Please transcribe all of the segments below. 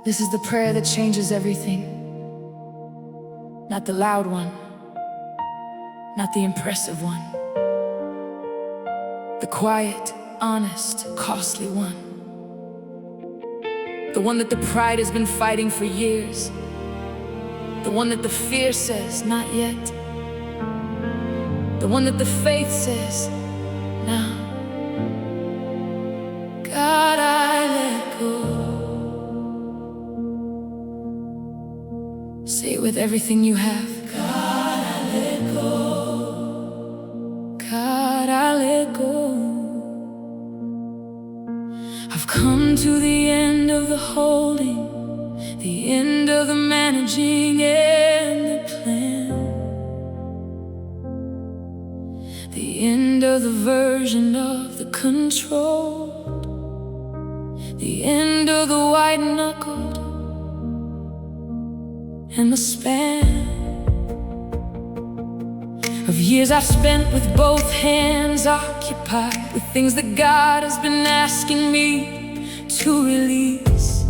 This is the prayer that changes everything. Not the loud one, not the impressive one. The quiet, honest, costly one. The one that the pride has been fighting for years. The one that the fear says, not yet. The one that the faith says, now. God, I let go. Say it with everything you have. God, I let go. God, I let go. I've come to the end of the holding, the end of the managing and the plan, the end of the version of the control, the end of the white-knuckled and the span of years I've spent with both hands occupied with things that God has been asking me to release.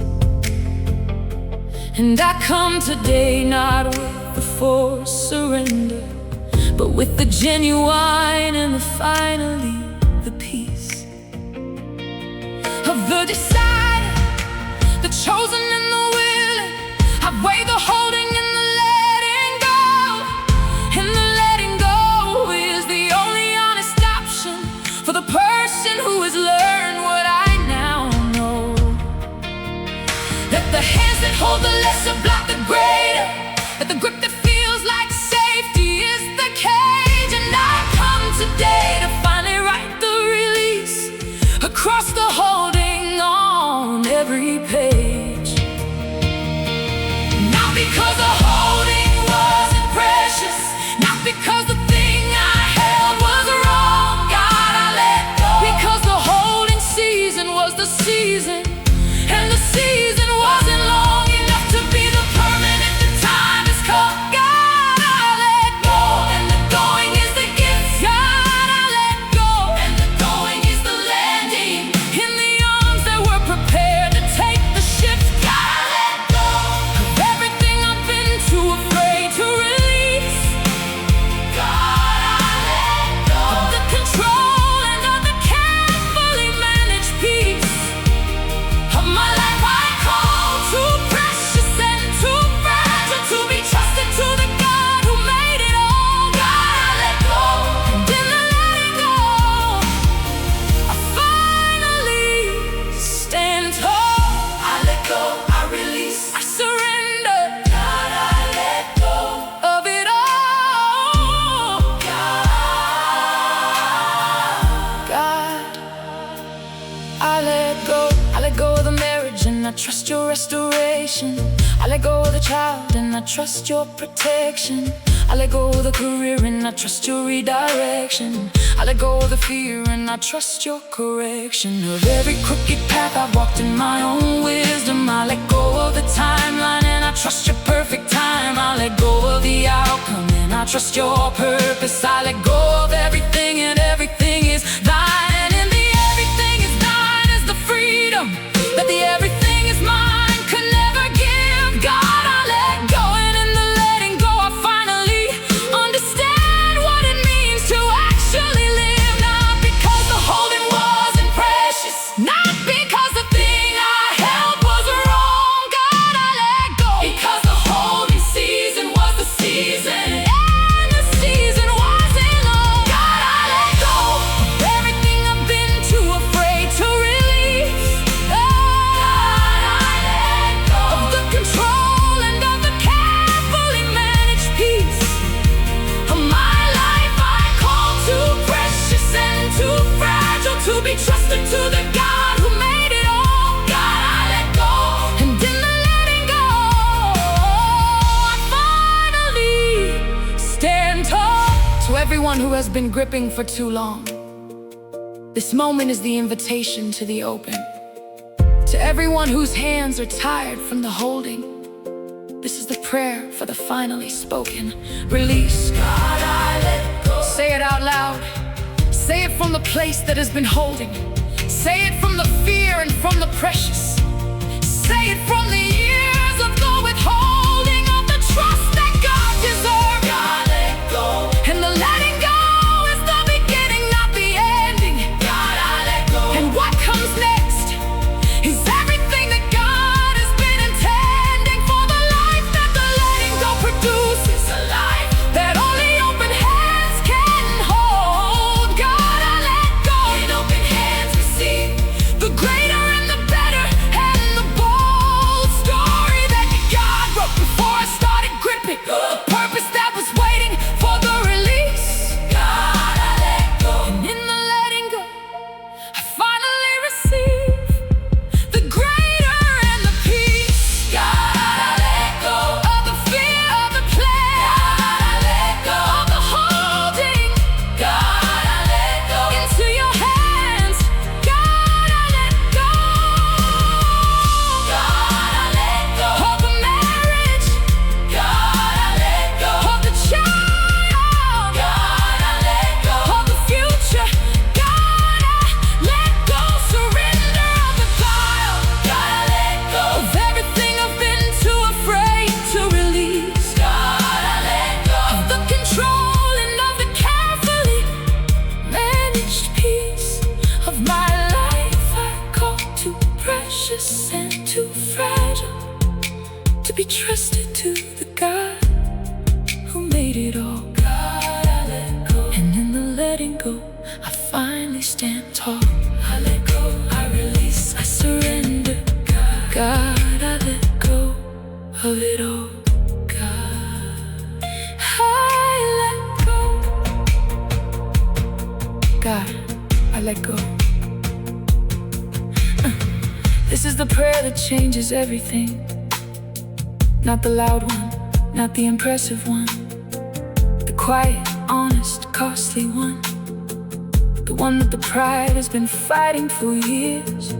And I come today not with the forced surrender, but with the genuine and finally the peace of the decider, the chosen and the willing. I weigh the holding and the letting go, and the letting go is the only honest option for the person who has learned what I now know. That the hands that hold the lesser block the greater, that the grip that feels like safety is the cage. And I've come today to finally write the release across the holding on every page. Not because the holding wasn't precious, not because the thing I held was wrong. God, I let go. Because the holding season was the season, and the season wasn't long enough to be the permanent. The time has come. God, I let go, and the going is the gift. God, I let go, and the going is the landing in the arms that were prepared to take the shift. God, I let go of everything I've been too afraid to release. God, I let go of the control and of the carefully managed peace of my life. I call too precious and too fragile to be trusted to the God who made it all. God, I let go, and in the letting go, I finally stand tall. I let go, I release, I surrender. God, I let go of it all. God, I let go. I let go of the marriage and I trust your restoration. I let go of the child and I trust your protection. I let go of the career and I trust your redirection. I let go of the fear and I trust your correction. Of every crooked path I've walked in my own wisdom. I let go of the timeline and I trust your perfect time. I let go of the outcome and I trust your purpose. I let go of everything and everything is thine. And in the everything is thine is the freedom that the everything is mine could never give. God, I let go, and in the letting go I finally understand what it means to actually live. Not because the holding wasn't precious, not because the thing I held was wrong. God, I let go because the holding season was the season, and the season wasn't long. God, I let go of everything I've been too afraid to release. God, I let go of the control and of the carefully managed peace of my life. I call too precious and too fragile to be trusted to the God who made it all. God, I let go, and in the letting go, I finally stand tall. To everyone who has been gripping for too long, this moment is the invitation to the open. To everyone whose hands are tired from the holding, this is the prayer for the finally spoken release. God, I let go. Say it out loud. Say it from the place that has been holding. Say it from the fear and from the precious. Say it from the precious and too fragile to be trusted to the God who made it all. God, I let go, and in the letting go, I finally stand tall. I let go, I release, I surrender. God, I let go of it all. God, I let go. God, I let go. This is the prayer that changes everything. Not the loud one, not the impressive one, the quiet, honest, costly one. The one that the pride has been fighting for years.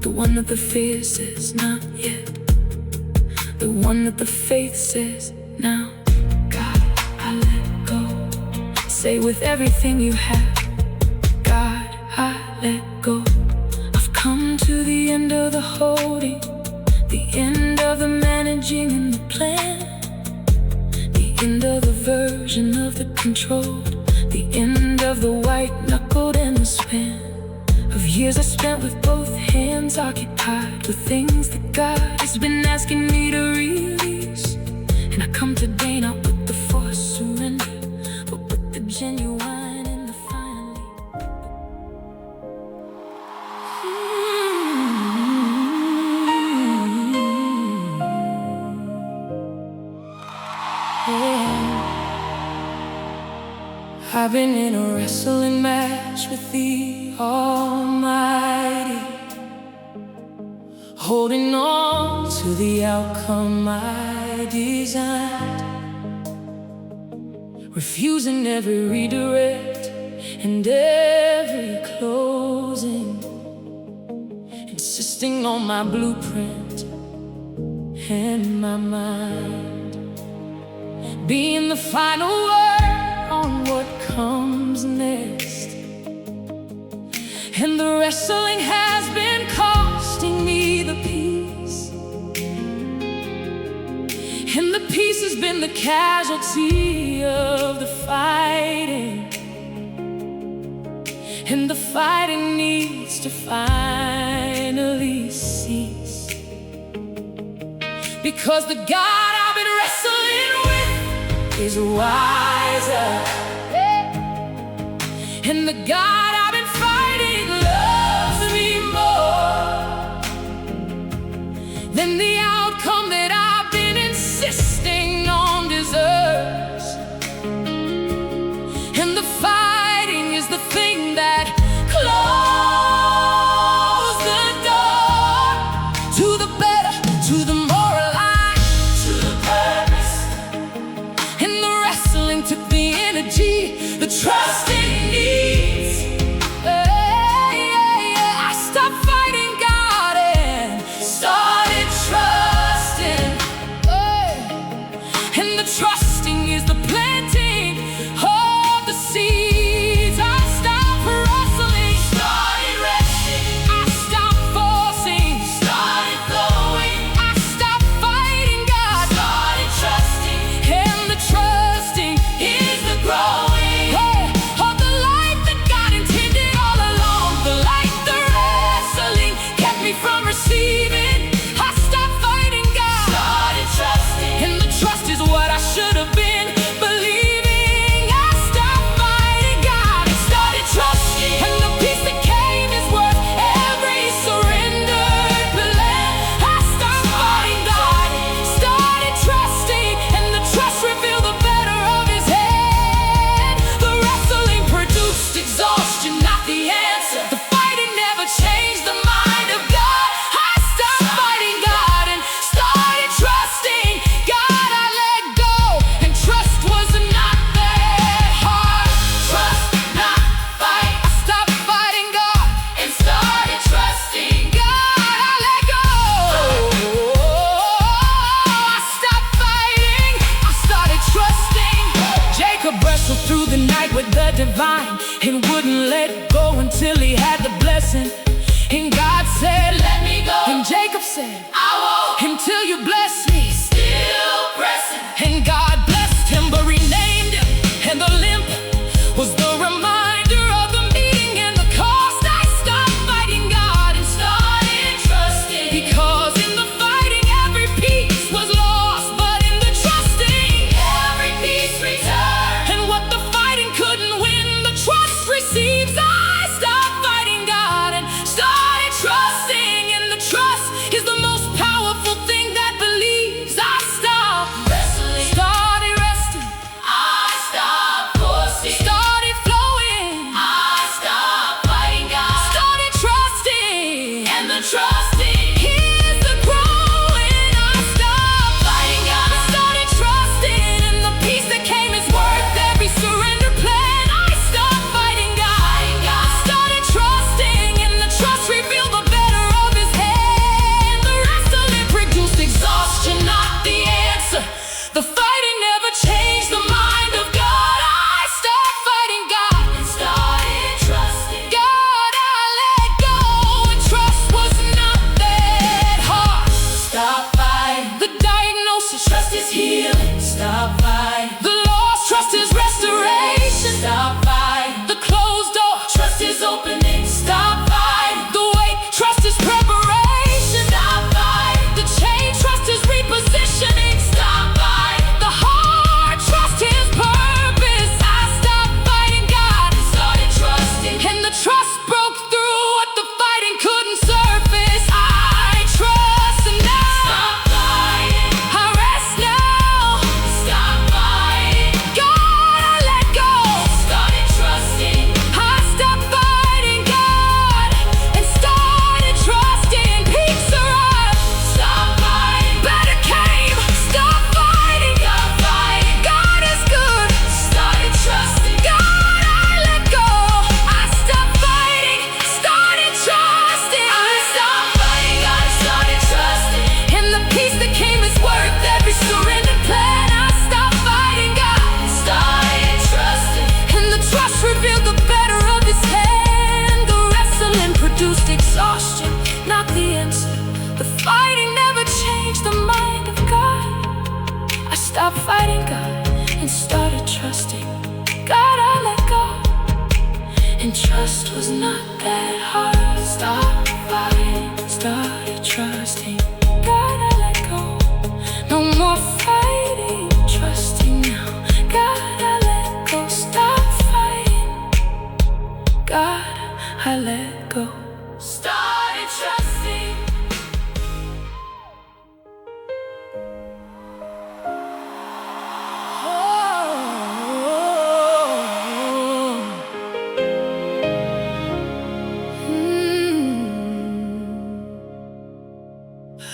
The one that the fear says not yet. The one that the faith says now. God, I let go. Say with everything you have, God, I let go. I've come to the end of the holding, the end of the managing and the plan, the end of the version of the controlled, the end of the white-knuckled and the span of years I spent with both hands occupied with things that God has been asking me to release. And I come today not with the forced surrender, but with the genuine and the finally. I've been in a wrestling match with the Almighty, holding on to the outcome I designed, refusing every redirect and every closing, insisting on my blueprint and my mind being the final word on what comes next. And the wrestling has been costing me the peace, and the peace has been the casualty of the fighting. And the fighting needs to finally cease, because the God I've been wrestling with is wiser, and the God I've been fighting loves me more than the outcome that I've been insisting on deserves. And the fighting is the thing that closed the door to the better, to the more alive, to the purpose. And the wrestling took the energy, the trust it needs. I stopped fighting God and started trusting. And the trusting is the planting of the seeds. I stopped wrestling, started resting. I stopped forcing, started flowing. I stopped fighting God, started trusting. And the trusting is the growing of the life that God intended all along. The light, the wrestling kept me from receiving. I stopped fighting God, started trusting. And the trust is what I should have been believing. I stopped fighting God and started trusting. And the peace that came is worth every surrendered plan. I stopped fighting God, started trusting. And the trust revealed the better of His hand. The wrestling produced exhaustion, not the answer. The fighting never changed the mind of God. I stopped fighting God and started trusting. God, I let go, and trust was not that hard. Trust, not fight. I stopped fighting God and started trusting. God, I let go. I stopped fighting, I started trusting. Jacob wrestled through the night with the divine and wouldn't let go until he had the blessing. And God said, let me go. And Jacob said, I won't until you bless me. Still pressing. And God blessed him but renamed him, and the limp was the reminder of the meeting and the cost. I stopped fighting God and started God and started trusting. God, I let go, and trust was not that hard. Stopped fighting, started trusting. God, I let go, no more fighting, trusting now. God, I let go, stop fighting. God, I let go, started trusting.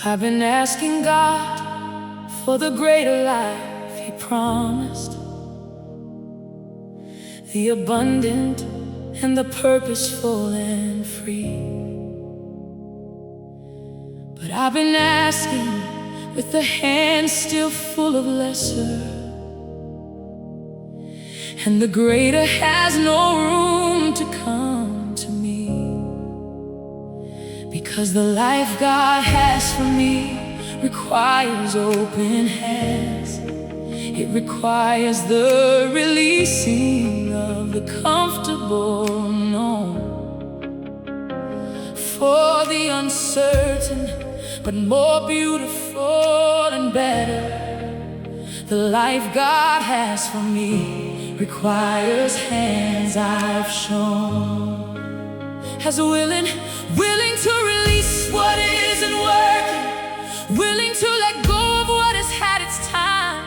I've been asking God for the greater life He promised, the abundant and the purposeful and free. But I've been asking with the hands still full of lesser, and the greater has no room to come to me. Because the life God has for me requires open hands. It requires the releasing of the comfortable known for the uncertain, but more beautiful and better. The life God has for me requires hands I've shown, as willing to release what isn't working, willing to let go of what has had its time,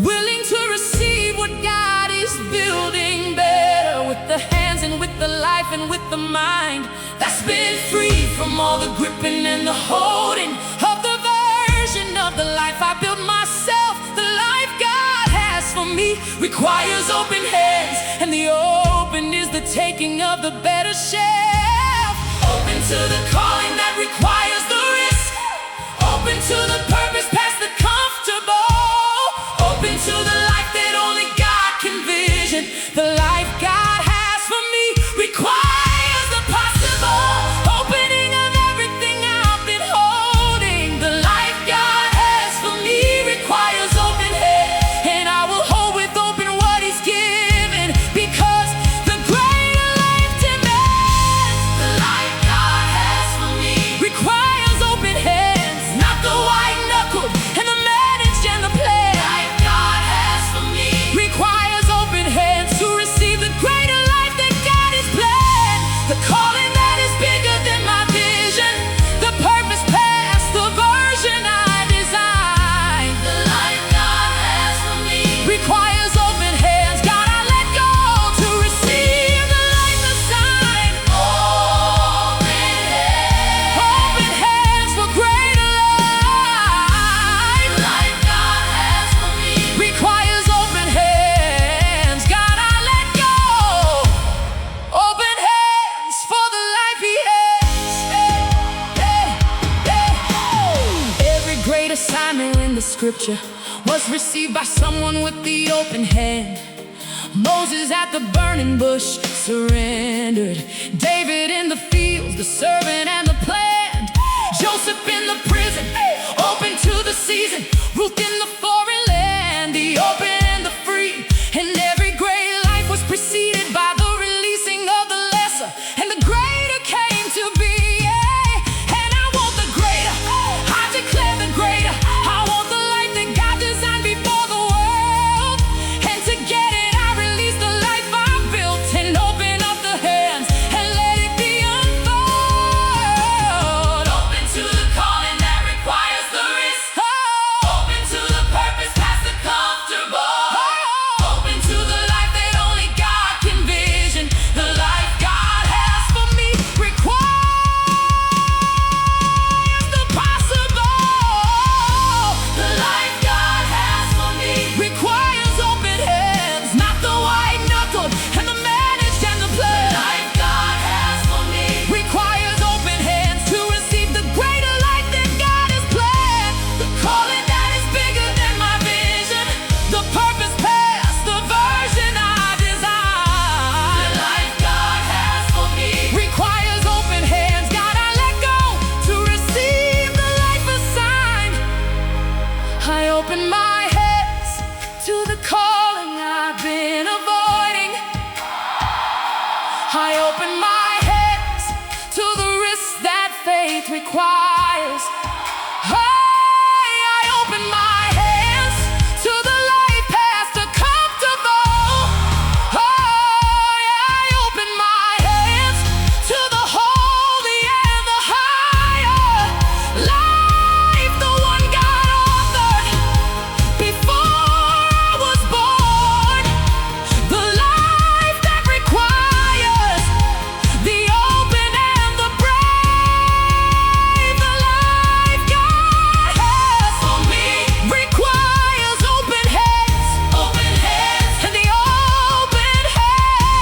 willing to receive what God is building better, with the hands and with the life and with the mind that's been free from all the gripping and the holding of the version of the life I built myself. The life God has for me requires open hands, and the open is the taking of the better shelf. Open to the calling that requires the risk, open to the purpose past the comfortable, open to the life that only God can vision. The life God has for me requires the possible, opening of everything I've been holding. The life God has for me requires open hands, and I will hold with open what He's given, because the greater life demands. The life God has for me requires open hands, not the white-knuckled and the managed and the planned. The life God has for me requires open hands to receive the greater life that God has planned, the calling that is bigger than my vision, the purpose past the version I designed. The life God has for me requires open hands. God, I let go to receive the life assigned. Open hands for greater life. The life God has for me requires open hands. God, I let go. Open hands for the life He has. Every great assignment in the scripture was received by someone with the open hand. Moses at the burning bush surrendered, David in the fields, the servant and the plant, Joseph in the prison, open to the season, Ruth in the foreign land, the open and the free. And every great life was preceded by the releasing of the lesser, and the greater came to be. And I want the greater, I declare the greater. I want the life that God designed before the world, and to get it I release the life I built, and open up the hands and let it be unfold. Open to the calling that requires the risk, open to the purpose past the comfortable. faith requires. I open my hands to the life past the comfortable. I open my hands to the holy and the higher life, the one God authored before I was born, the life that requires the open and the brave, the life God has for me requires open hands, and the open hands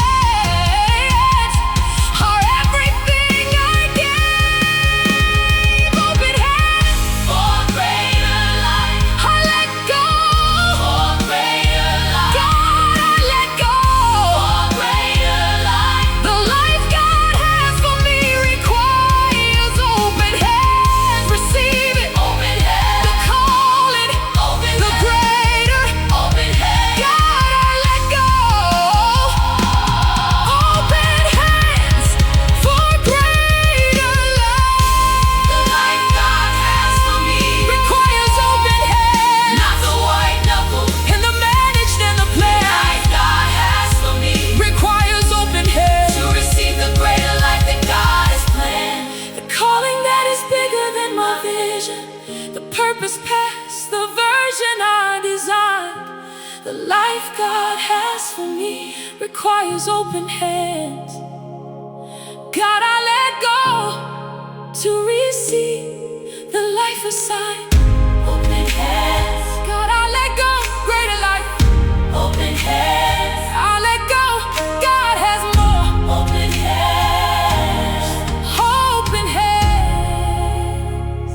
are everything I gave. Open hands for greater life. I let go for greater life. God, I let go for greater life. The life God has for me requires open hands. Receive it. Open hands. The calling. Open the hands. Greater. Open hands. God, I let go. Open hands for greater life. The life God has for me requires open hands. Not the white-knuckled and the managed and the planned. The life God has for me requires open hands to receive the greater life that God has planned. The calling that is bigger than my vision, the purpose past the version I designed. The life God has for me requires open hands. God, I let go to receive the life assigned. Open hands. God, I let go, greater life. Open hands. I let go, God has more. Open hands. Open hands.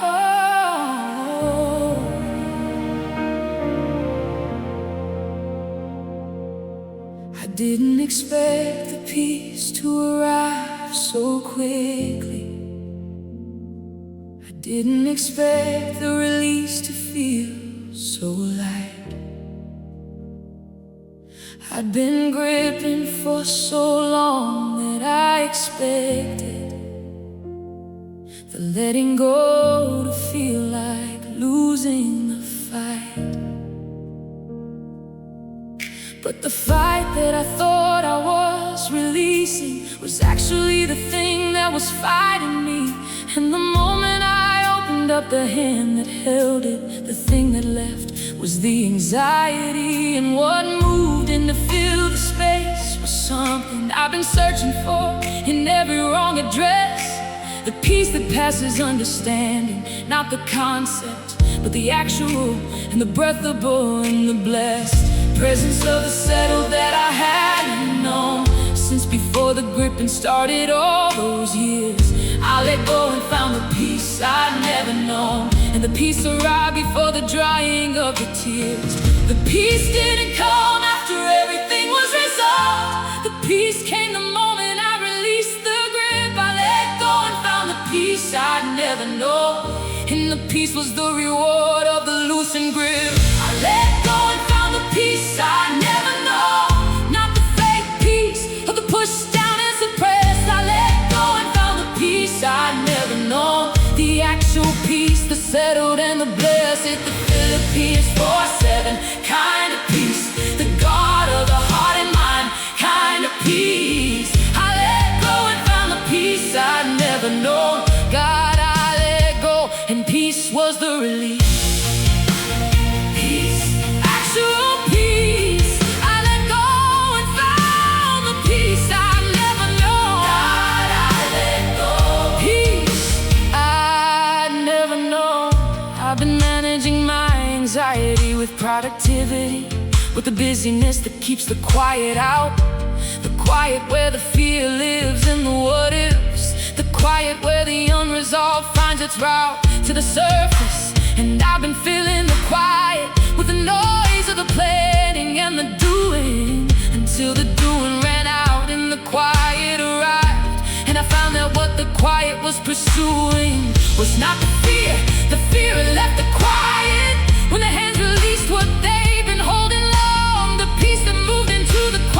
Oh. I didn't expect the peace to arrive so quickly. I didn't expect the release to feel so light. I'd been gripping for so long that I expected the letting go to feel like losing the fight. But the fight that I thought I was releasing was actually the thing that was fighting me. And the moment I opened up the hand that held it, the thing that left was the anxiety. And what moved in to fill the space was something I've been searching for in every wrong address. The peace that passes understanding, not the concept, but the actual and the breathable and the blessed presence of the settled that I hadn't known since before the gripping started all those years. I let go and found the peace I'd never known, and the peace arrived before the drying of the tears. The peace didn't come after everything was resolved. The peace came the moment I released the grip. I let go and found the peace I'd never known, and the peace was the reward of the loosened grip. I let go and found the peace I never know, not the fake peace of the pushed down and suppressed. I let go and found the peace I'd never known, the actual peace, the settled and the blessed, the Philippians 4:7 kind of peace, the God of the heart and mind kind of peace. I let go and found the peace I'd never known. God, I let go, and peace was the release. Peace, actual peace. I let go and found the peace I'd never known. God, I let go. Peace I'd never known. I've been managing my anxiety with productivity, with the busyness that keeps the quiet out. The quiet where the fear lives in the what ifs. The quiet where the unresolved finds its route to the surface. And I've been filling the quiet with the noise of the planning and the doing, until the doing ran out and the quiet arrived. And I found that what the quiet was pursuing was not the fear. The fear had left the quiet when the hands released what they've been holding long. The peace that moved into the quiet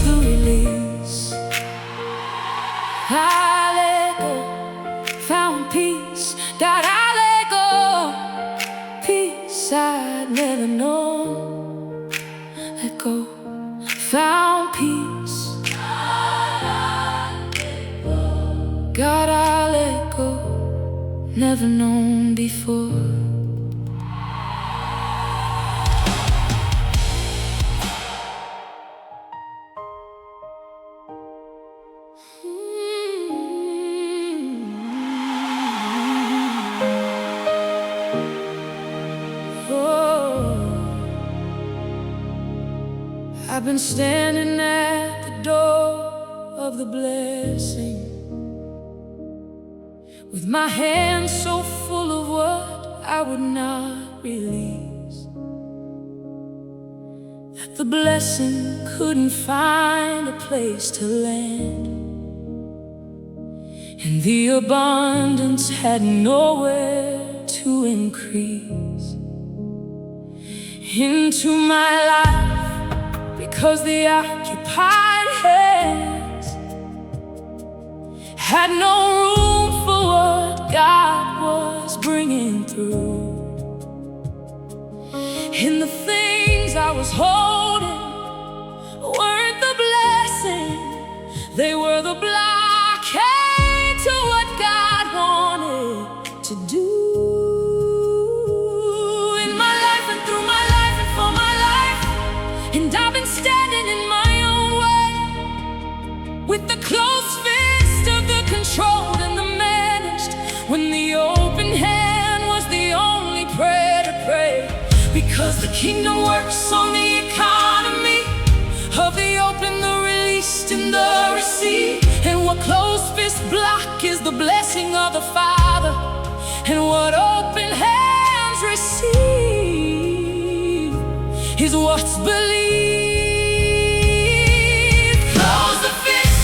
was the release. I let go, found peace. God, I let go, peace I'd never known. Let go, found peace. God, I let go, never known before. I've been standing at the door of the blessing, with my hands so full of what I would not release, that the blessing couldn't find a place to land, and the abundance had nowhere to increase into my life. Because the occupied hands had no room for what God was bringing through. And the things I was holding weren't the blessing, they were the blockade to what God wanted to do. In my life and through my life and for my life. And I've been standing in my own way, with the closed fist of the controlled and the managed, when the open hand was the only prayer to pray. Because the kingdom works on the economy of the open, the released, and the received. And what closed fist block is the blessing of the Father, and what open hands receive is what's believed. Close the fist,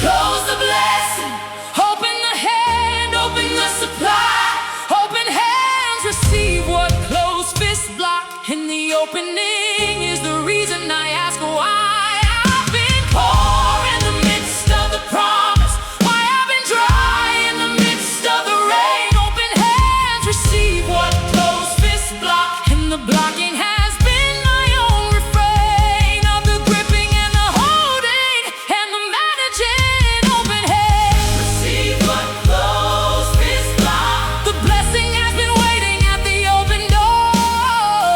close the blessing. Open the hand, open the supply. Open hands receive what closed fists block. And the opening is the reason I ask why I've been poor in the midst of the promise, why I've been dry in the midst of the rain. Open hands receive what closed fists block. And the blocking has been my own refrain of the gripping and the holding and the managing. Open hands receive what closed fists block. The blessing has been waiting at the open door.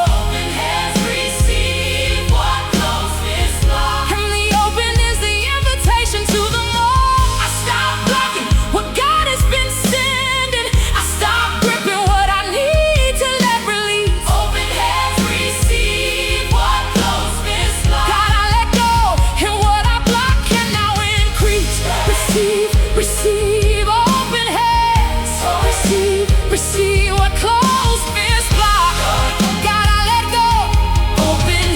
Open hands receive what closed fists block. And the open is the invitation to the more. I stop blocking what God has been sending. I stop gripping what I need to let release. Open hands receive what closed fists block. God, I let go, and what I block can now increase. Receive, receive, open hands. Receive, receive what closed fists block. God, I let go, open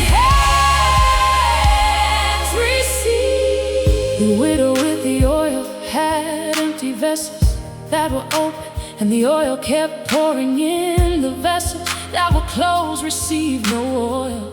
hands receive. The widow with the oil had empty vessels that were open, and the oil kept pouring in. The vessels that were closed received no oil,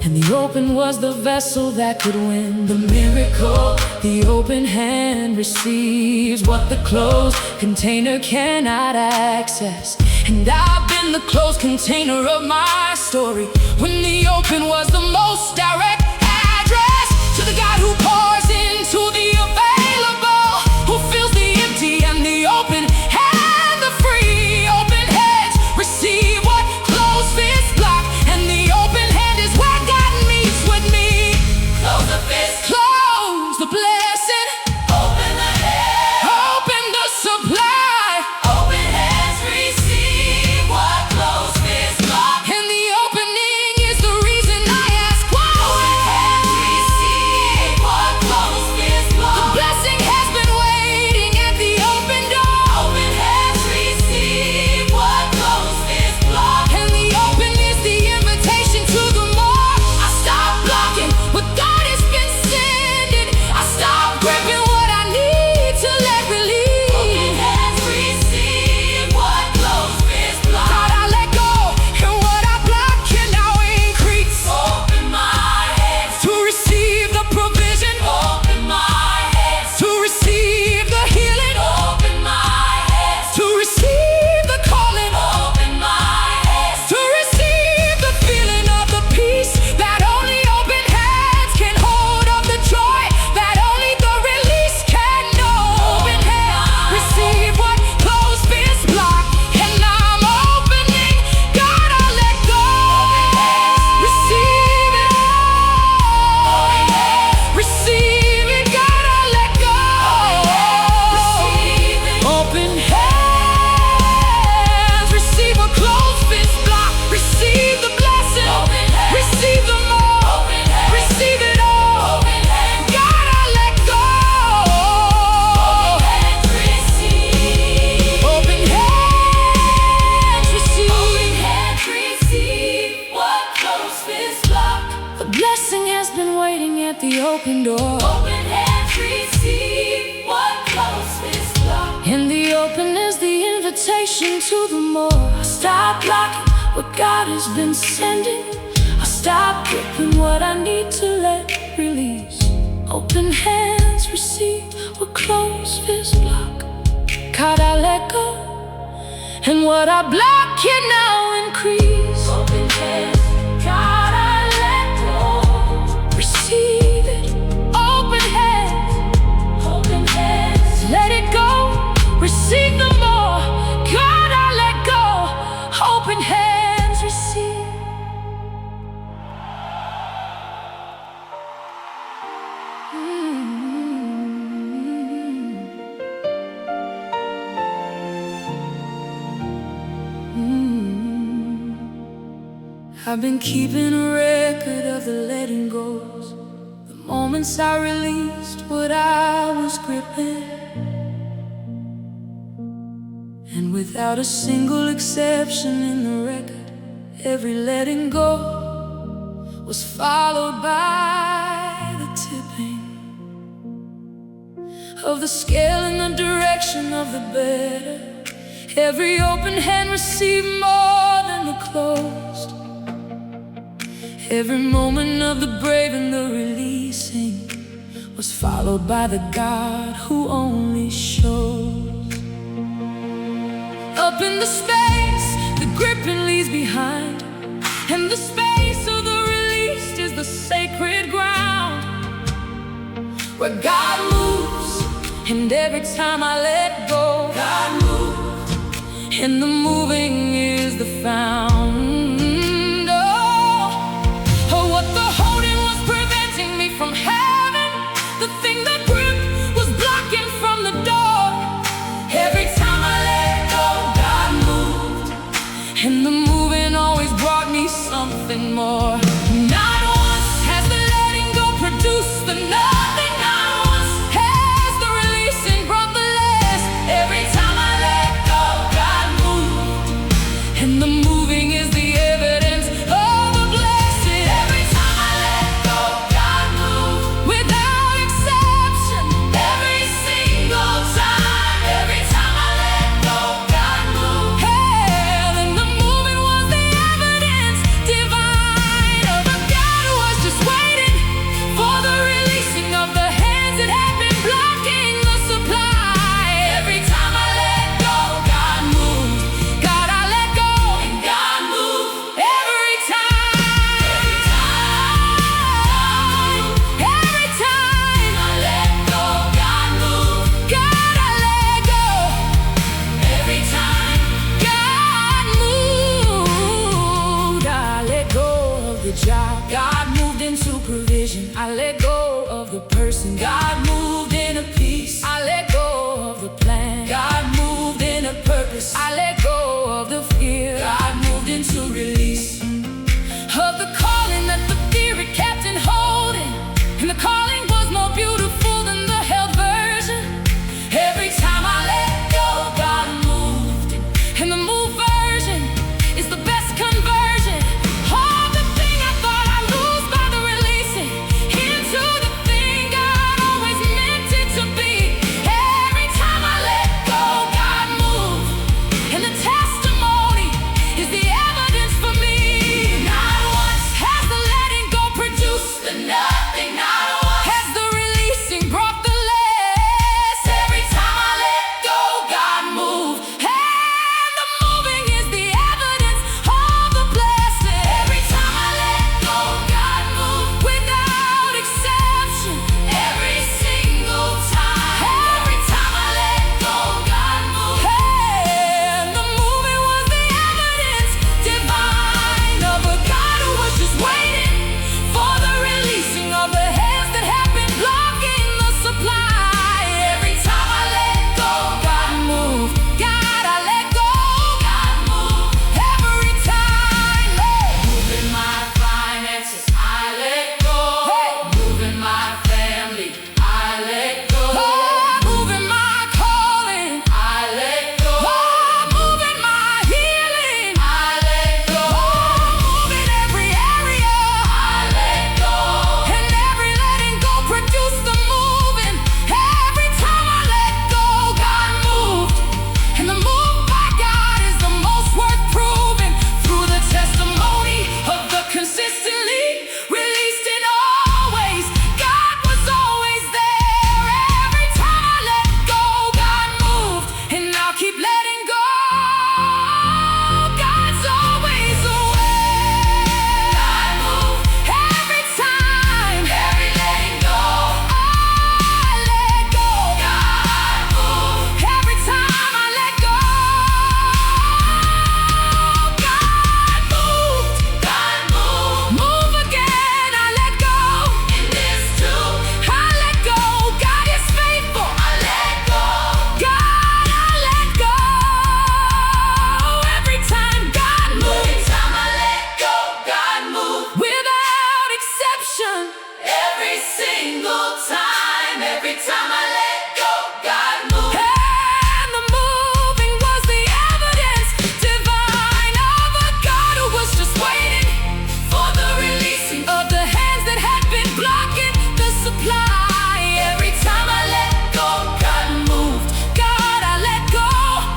and the open was the vessel that could win the miracle. The open hand receives what the closed container cannot access. And I've been the closed container of my story, when the open was the most direct address to the God who pours into the available, who fills the empty and the open and the free. Open hands receive what closed fists block. And the open hand is where God meets with me. Close the fist, close the blessing. Open the hand, open the supply. Open hands receive what closed fists block. And the opening is the reason I ask why. Open hands receive what closed fists block. The blessing has been waiting at the open door. Open hands receive what closed fists block. And the open is the invitation to the more. I stop blocking what God has been sending. I stop gripping what I need to let release. Open hands receive what closed fists block. God, I let go, and what I block can now increase. Open my hands to receive the provision door. Open hands receive what closed is blocked. In the open is the invitation to the more. I stop blocking what God has been sending. I stop gripping what I need to let release. Open hands receive what closed is blocked. God, I let go, and what I block can now increase. Open hands, God, I let go. Receive it. Open hands, let it go. Receive the more. God, I let go. Open hands, receive. I've been keeping a record of the letting goes, the moments I released what I was gripping. And without a single exception in the record, every letting go was followed by the tipping of the scale in the direction of the better. Every open hand received more than the closed. Every moment of the brave and the releasing was followed by the God who only shows. Up in the space, the gripping leaves behind, and the space of the released is the sacred ground where God moves, and every time I let go, God moves, and the moving is the found. From heaven, the thing that gripped was blocking from the door. Every time I let go, God moved, and the moving always brought me something more. Not once has the letting go produced the nothing. Not once has the releasing brought the less. Every time I let go, God moved, and the moving is the evidence of the blessed. Every time I let go, without exception, every single time. Every time I let go, God moved. Hell, and the movement was the evidence divine of a God who was just waiting for the releasing of the hands that had been blocking the supply. Every time I let go, God moved. God, I let go, and God moved. Every time. Every time I let go, God moved. God, I let go. Every time God moved, I let go of the job. God moved into provision. I let go of the person. God moved in a peace. I let go of the plan. God moved in a purpose. I let go of the fear. God moved into release of the calling that the fear it kept in holding. And the calling was more beautiful than the held version. Every time I let go, God moved, and the move version is the best conversion. All the thing I thought I lose by the releasing into the thing God always time I let go, God moved. And the moving was the evidence divine of a God who was just waiting For the releasing of the hands that had been blocking the supply. every time I let go, God moved. God, I let go.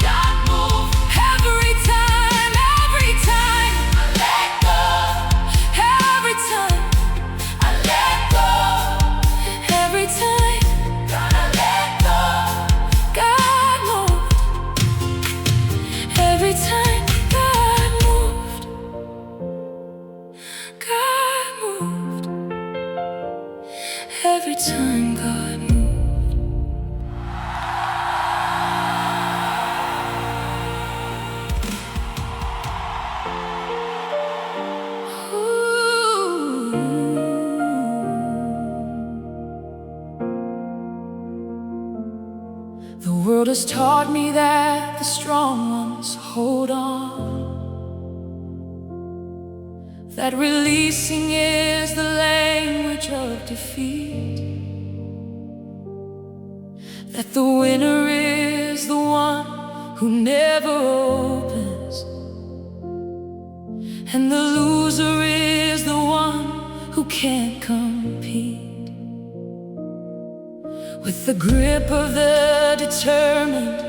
God moved. Every time, every time, I let go. every time, I let go. every time, God, I let go. God moved. Every time God moved, God moved. Every time God moved. The world has taught me that the strong ones hold on, that releasing is the language of defeat, that the winner is the one who never opens, and the loser is the one who can't compete. With the grip of the determined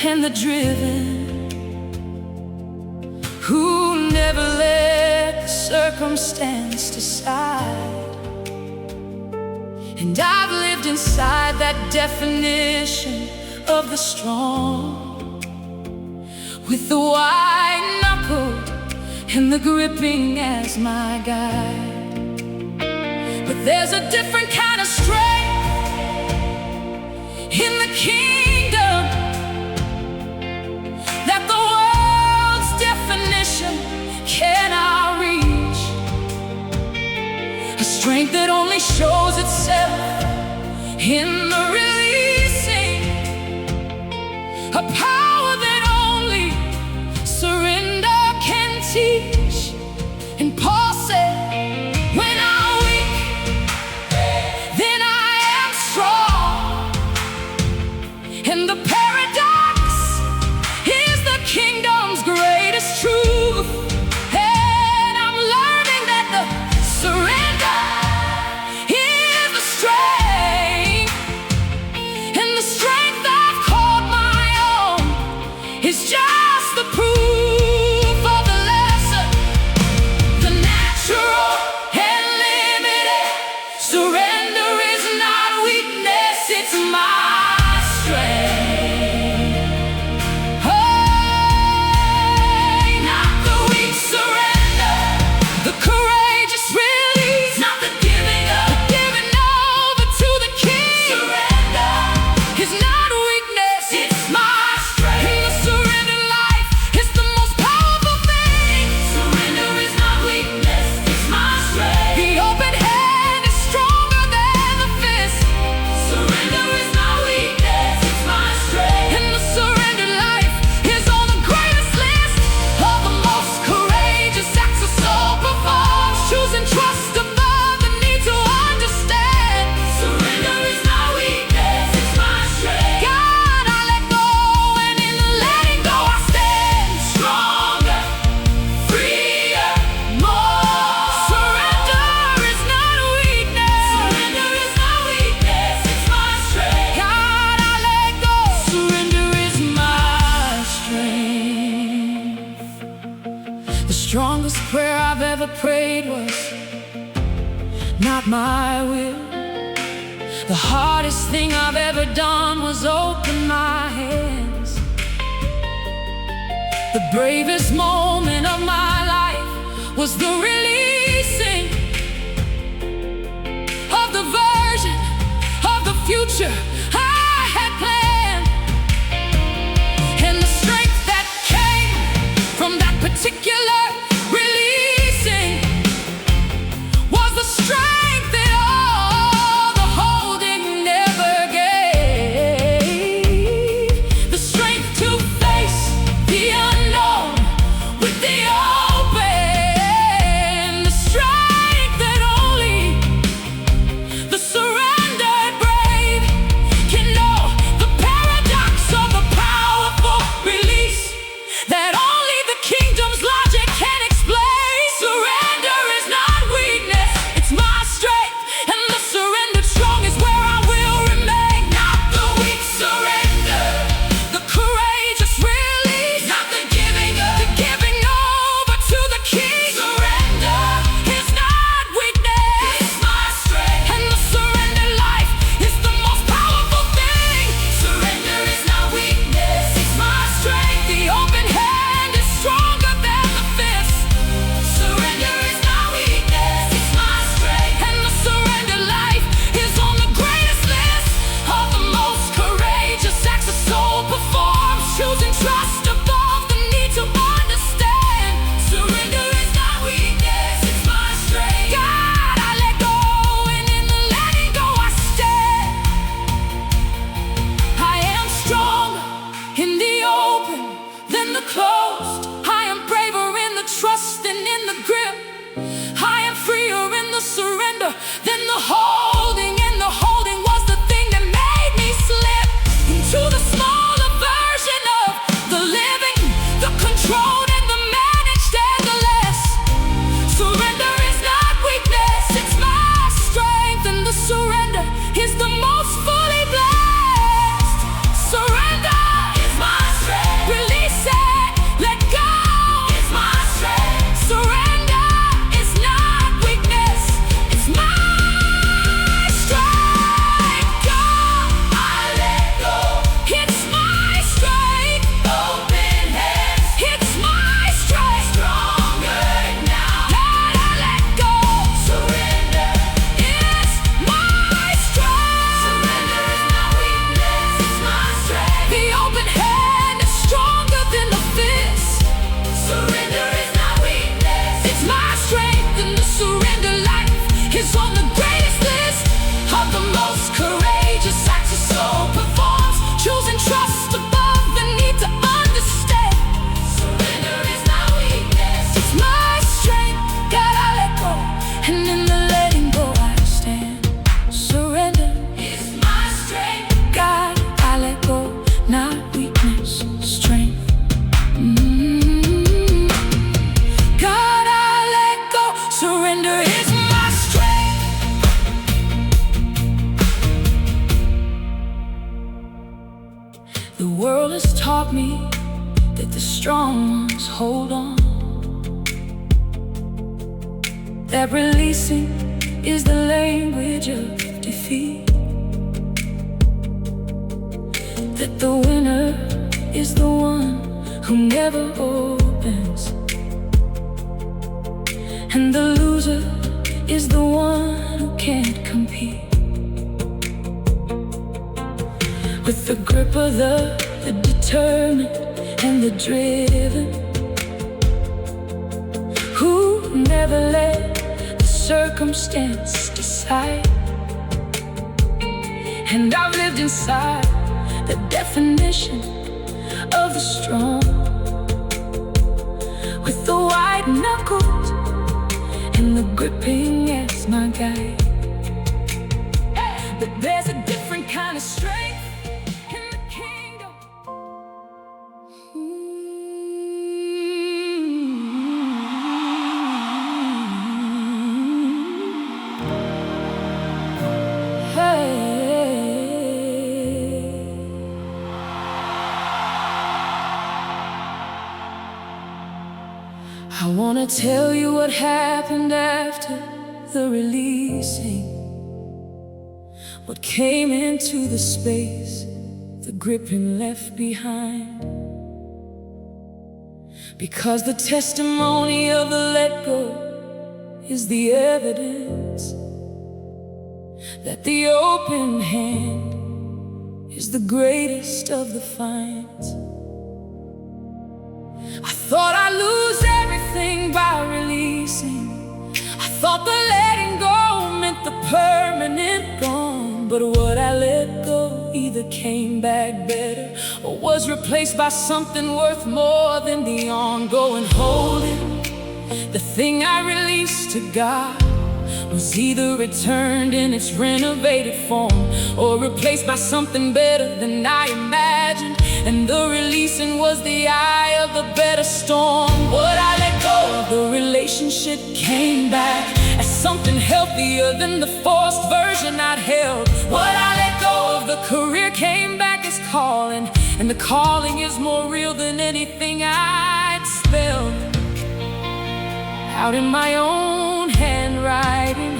and the driven, who never let the circumstance decide. And I've lived inside that definition of the strong, with the white-knuckled and the gripping as my guide. But there's a different kind of strength in the kingdom that the world's definition cannot reach. A strength that only shows itself in the releasing, a power that only surrender can teach. And Paul said, when I'm weak, then I am strong. And the paradox is the kingdom's greatest truth. And I'm learning that the surrender is the strength. And the strength I've called my own is just the proof of the lesson. The natural and limited surrender is not weakness, it's my strength. Hey, not the weak surrender, the courageous release, Not the giving up. the giving over to the King. Surrender. Is not weakness, It's my strength. and the surrendered life is the most powerful thing. Surrender is not weakness. It's my strength. The open hand is stronger than the fist, Surrender is not weakness. It's my strength. and the surrendered life is on the greatest list of the most courageous acts a soul performs, choosing trust above the need to understand. Surrender is not weakness. It's my strength. God, I let go, and in the letting go I stand Stronger, freer, more. Surrender is not weakness. Surrender is not weakness. It's my strength. God, I let go. Surrender is my strength. The strongest prayer I've ever prayed was not my will. The hardest thing I've ever done was open my hands. The bravest moment of my life was the releasing of the version of the future I had planned. And the strength that came from that particular releasing was the strength that all the holding never gave. The strength to face the unknown with the open The world has taught me that the strong ones hold on, that releasing is the language of defeat, that the winner is the one who never opens, and the loser is the one who can't compete. With the grip of the determined and the driven, who never let the circumstance decide. And I've lived inside the definition of the strong, with the white-knuckled and the gripping as my guide. But there's a different kind of strength in the kingdom. I wanna tell you what happened after the releasing, what came into the space the gripping left behind. Because the testimony of the let go is the evidence that the open hand is the greatest of the finds. I thought I'd lose everything by releasing. I thought the letting go meant the permanent gone. But what I let go either came back better or was replaced by something worth more than the ongoing holding. The thing I released to God was either returned in its renovated form or replaced by something better than I imagined. And the releasing was the eye of the better storm. What I let go of the relationship came back as something healthier than the forced version I'd held. What I let go of the career came back as calling, and the calling is more real than anything I'd spelled out in my own handwriting.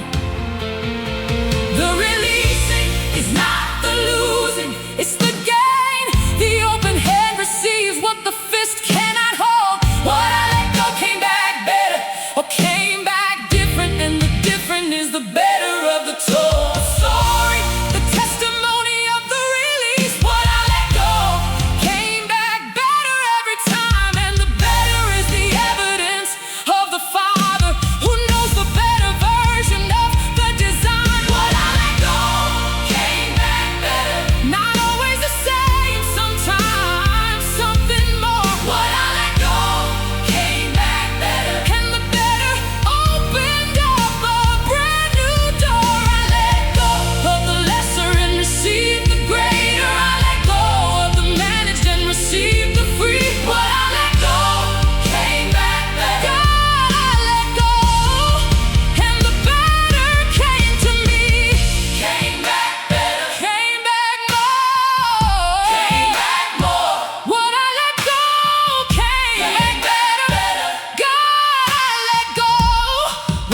The releasing is not the losing, it's the gain. The open hand receives what the fist cannot hold. What I let go came back better or came back different, and the different is the better of the toll. Sorry, the testimony of the release. What I let go came back better every time, and the better is the evidence of the Father who knows the better version of the design. What I let go came back better, not always the same, sometimes something more. What I let go came back better, and the better opened up a brand new door. I let go of the lesser and received the greater. I let go of the managed and received the free. What I let go came back better. God, I let go, and the better came to me. Came back better, came back more, came back more. What I let go came back better. God, I let go.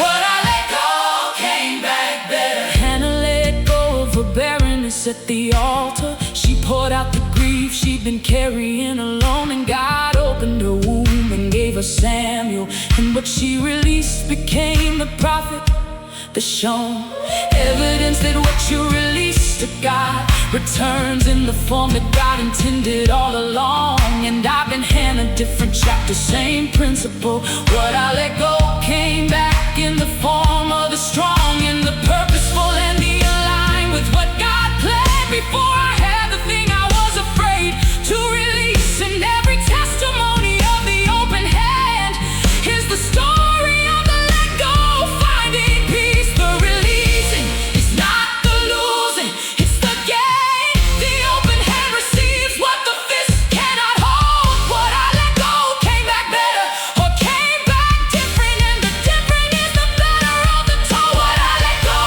What I let go came back better. Hannah let go of her barrenness at the altar. She poured out the grief she'd been carrying alone, and God opened her womb and gave her Samuel. And what she released became the prophet that shone. Evidence that what you release to God returns in the form that God intended all along. And I've been handed different chapters, same principle. What I let go came back in the form of the strong and the purposeful and the aligned with what God planned before I had the thing I was afraid to release. And every testimony of the open hand is the story of the let go, finding peace. The releasing is not the losing, it's the gain. The open hand receives what the fist cannot hold. What I let go came back better or came back different, and the different is the better of the toll. What I let go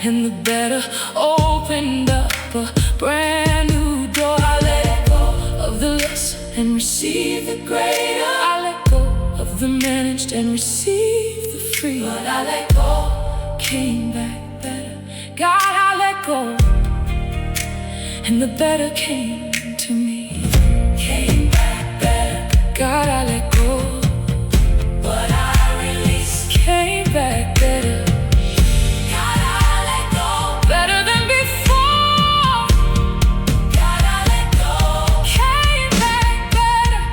and the better opened up a brand new door. I let go of the lesser and receive the greater. I let go of the managed and receive the free. But I let go, came back better. God, I let go, and the better came to me. Came back better. God, I let go, but I released. Came back better. God, I let go, better than before. God, I let go, came back better.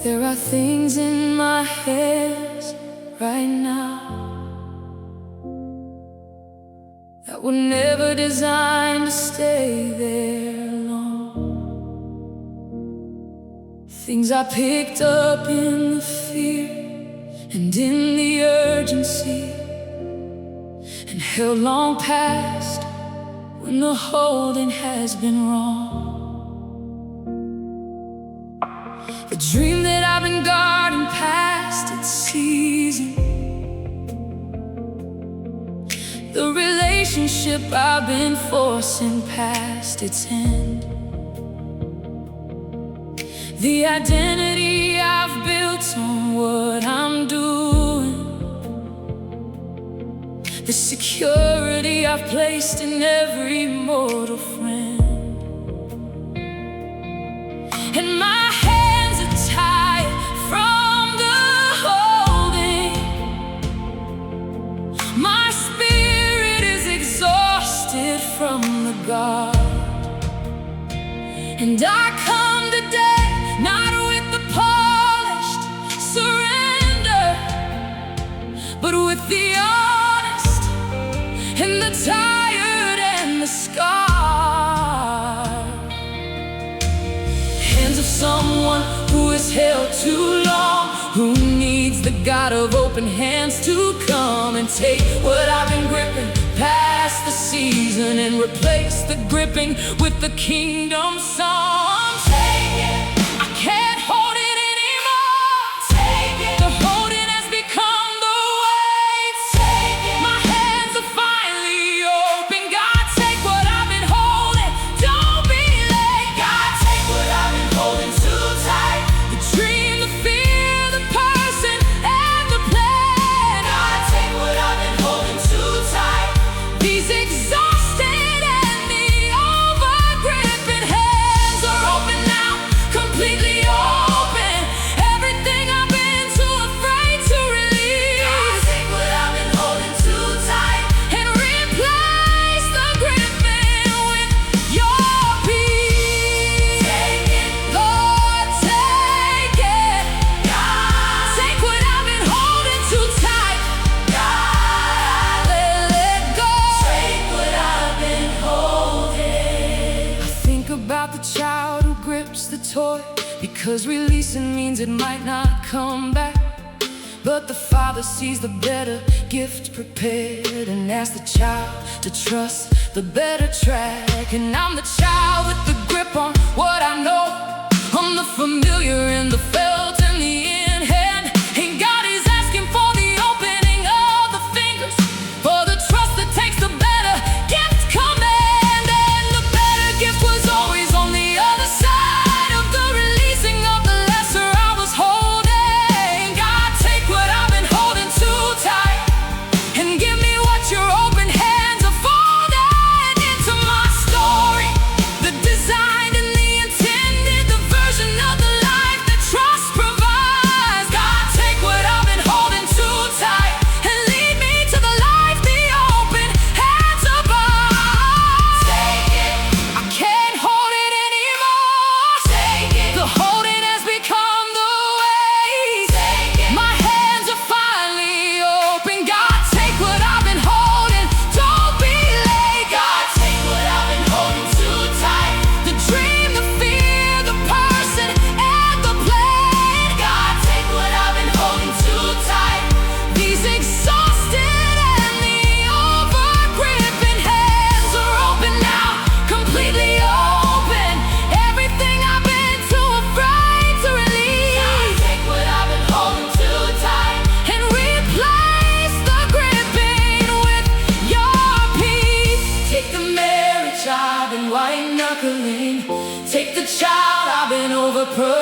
There are things in my hands right now that were never designed to stay there long. Things I picked up in the fear and in the urgency, and held long past when the holding has been wrong. The dream that I've been guarding past its season, the relationship I've been forcing past its end, the identity I've built on what I'm doing, the security I've placed in every mortal friend. And my hands are tired from the holding. My spirit is exhausted from the guard. And I come today not with the polished surrender, but with the honest and the tired and the scarred. Hands of someone who is held too long, who needs the God of open hands to come and take what I've been gripping past the season and replace the gripping with the kingdom song. Take it, I can't hold it anymore. Take it, the holding has become the weight. Take it, my hands are finally open. God, take what I've been holding, don't be late. God, take what I've been holding too tight. The dream, the fear, the person, and the plan. God, take what I've been holding too tight. These exhausted and the over-gripping hands are open now, completely open. Everything I've been too afraid to release. God, take what I've been holding too tight and replace the gripping with your peace. Take it, Lord, take it. God, take what I've been holding too tight. God, let go. Take what I've been holding. I think about the child who grips the toy, because releasing means it might not come back. But the father sees the better gift prepared and asks the child to trust the better track. And I'm the child with the grip on what I know, on the familiar and the felt and the in hand. And God is asking for the opening of the fingers, for the trust that takes the better gift command. And the better gift was always on the other side of the releasing of the lesser I was holding. God, take what I've been holding too tight and give me what your open hands are folded into my story, the design and the intended, the version of the life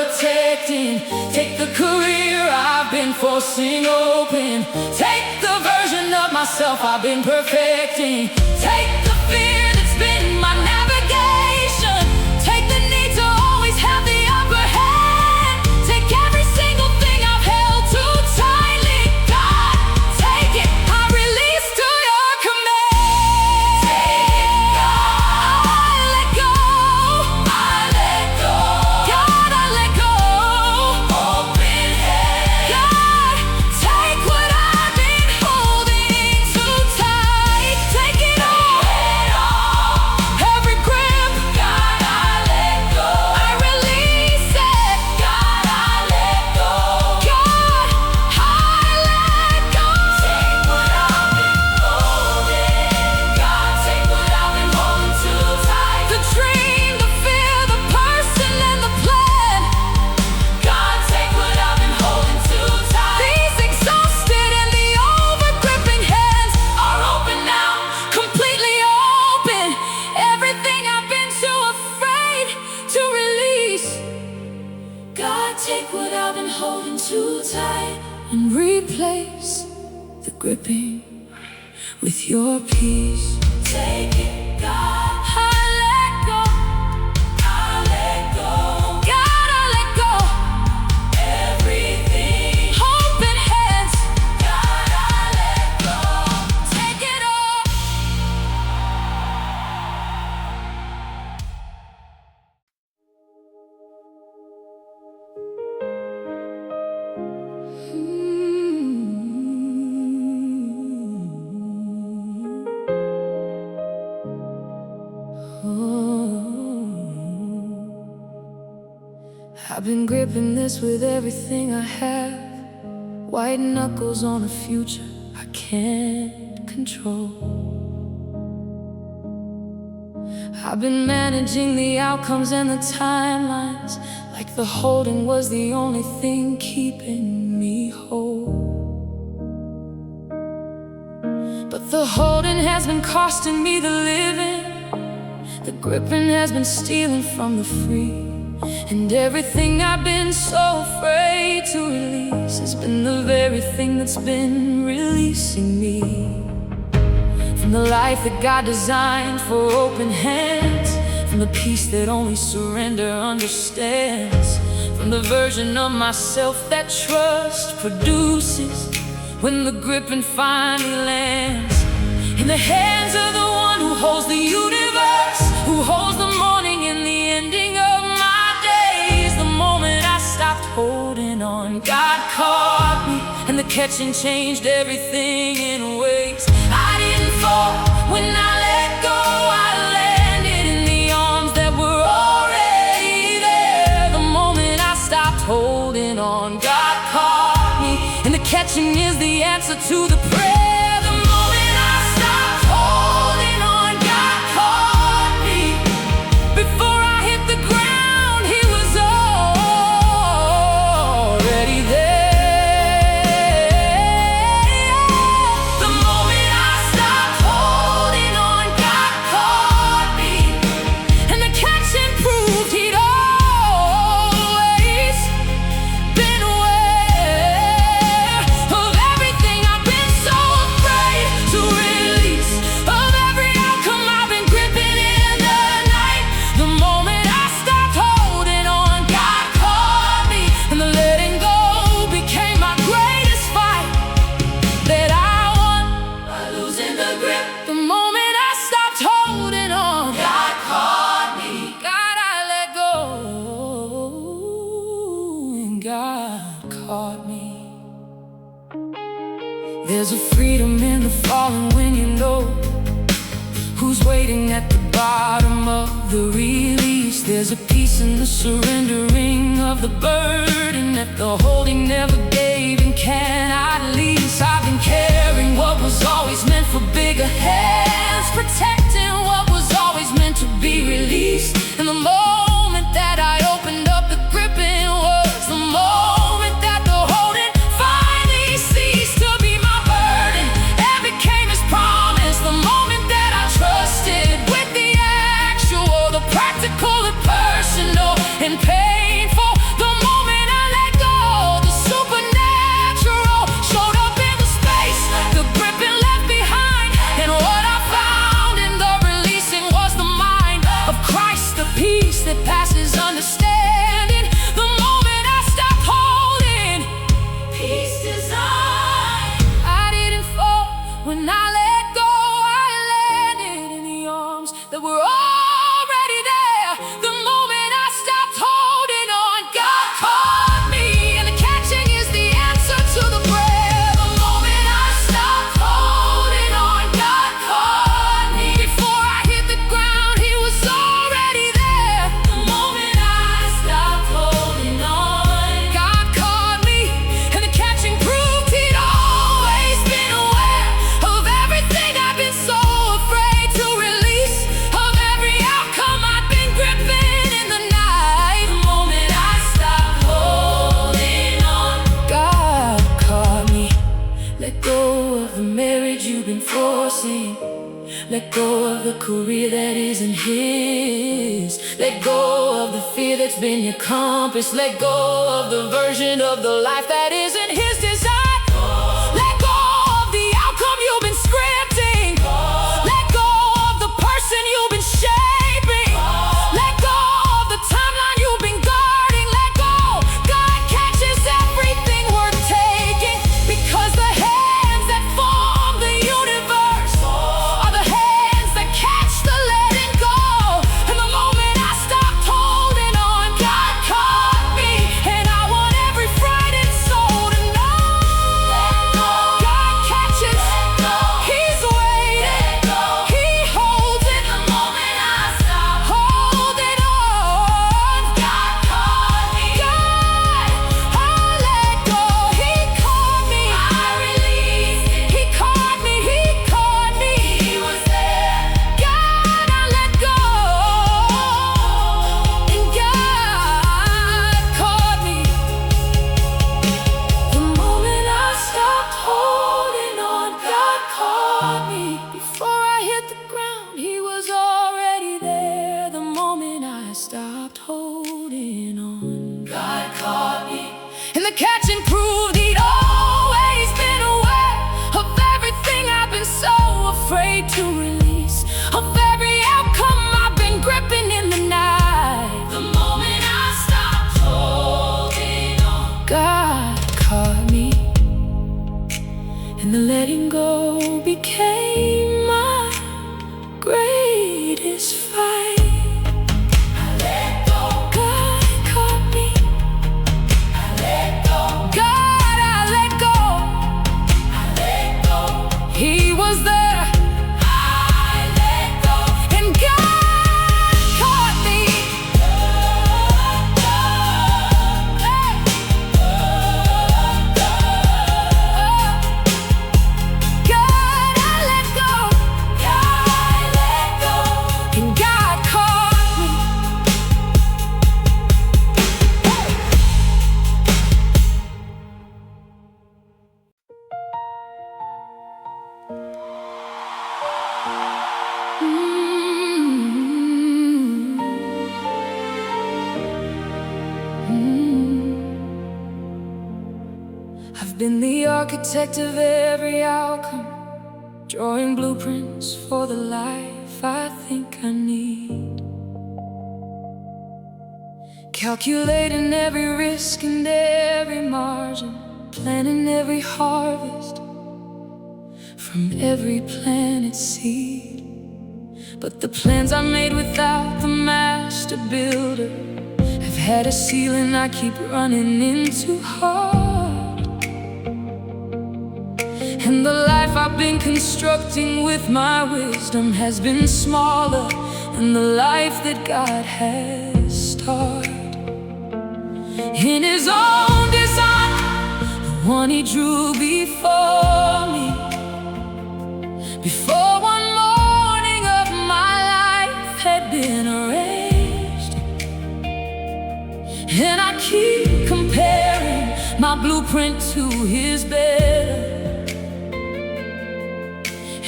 protecting. Take the career I've been forcing open. Take the version of myself I've been perfecting. Take the fear that's been my navigation. Take the need to always have the upper hand. Take every single thing I've held too tightly. God, take it, I release to your command. Take it, God, I let go. I let go. God, I let go. Open hand. God, take what I've been holding too tight. Take it all. Every grip. God, I let go. I release it. God, I let go. God, I let go. Take what I've been holding. God, take what I've been holding too tight. The dream, the fear, the person, and the plan. God, take what I've been holding too tight. These exhausted and the over-gripping hands are open now, completely open. Everything I've been too afraid to release. God, take what I've been holding too tight and replace the gripping with your peace. Take it, God. I let go. I let go. God, I let go. Everything. Open hands. God, I let go. Take it all. I've been gripping this with everything I have. White knuckles on a future I can't control. I've been managing the outcomes and the timelines, like the holding was the only thing keeping me whole. But the holding has been costing me the living. The gripping has been stealing from the free. And everything I've been so afraid to release has been the very thing that's been releasing me from the life that God designed for open hands, from the peace that only surrender understands, from the version of myself that trust produces when the gripping finally lands in the hands of the one who holds the universe, who holds the morning and the ending of my days. The moment I stopped holding on, God caught me, and the catching changed everything in ways I didn't fall. When I let go, I landed in the arms that were already there. The moment I stopped holding on, God caught me, and the catching is the answer to the prayer. The moment I stopped holding on, God caught me. Before I hit the ground, He was already there. The moment I stopped holding on, God caught me, and the catching proved He'd always been aware of everything I've been so afraid to release, of every outcome I've been gripping in the night. The moment I stopped holding on, God caught me, and the letting go became my greatest fight that I won by losing the grip. The moment I stopped holding on, God caught me. God, I let go, and God caught me. There's a freedom in the falling when you know who's waiting at the bottom of the release. There's a peace in the surrendering of the burden that the holding never gave and cannot release. I've been carrying what was always meant for bigger hands, protecting what was always meant to be released. And the moment that I opened up the gripping was the moment that the holding finally ceased to be my burden and became His promise. The moment that I trusted with the actual, the practical, the personal and painful. The it's been your compass. Let go of the version of the life that isn't his design. Let go of the outcome you've been scripting. Let go of the person you've been shaping. Let go of the timeline you've been guarding. Let go. God catches everything worth taking, because the hands that form the universe are the hands that catch the letting go. And the moment I stopped holding on, God caught me. And I want every frightened soul to know, God catches, He's waiting, He holds it. The moment I stop holding on, God caught me. God, I let go. He caught me. I released it. He caught me. He caught me. He was there. God, I let go. And God caught me. The moment I stopped holding on, God caught me. Before I hit the ground, He was already there. The moment I stopped holding on, God caught me. And the catching proved He'd always been aware of everything I've been so afraid to release, of every outcome I've been gripping in the night. The moment I stopped holding on, God caught me. And the letting go became my greatest fight. I let go. God caught me. I let go. God, I let go. I let go. He was there. I let go. And God caught me. God, I let go. God, I let go. And God caught me. I've been the architect of every outcome, drawing blueprints for the life I think I need, calculating every risk and every margin, planning every harvest from every planted seed. But the plans I made without the master builder have had a ceiling I keep running into hard. And the life I've been constructing with my wisdom has been smaller than the life that God has started. In His own design, the one He drew before me, before one morning of my life had been erased. And I keep comparing my blueprint to His better,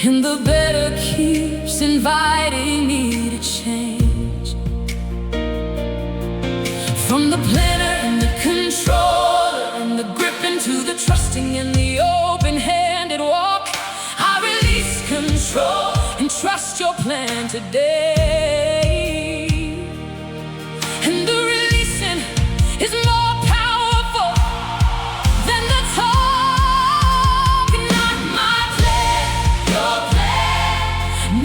and the better keeps inviting me to change. From the planner and the controller and the gripping to the trusting and the open-handed walk, I release control and trust your plan today. And the releasing is more powerful than the talk. Not my plan, your plan.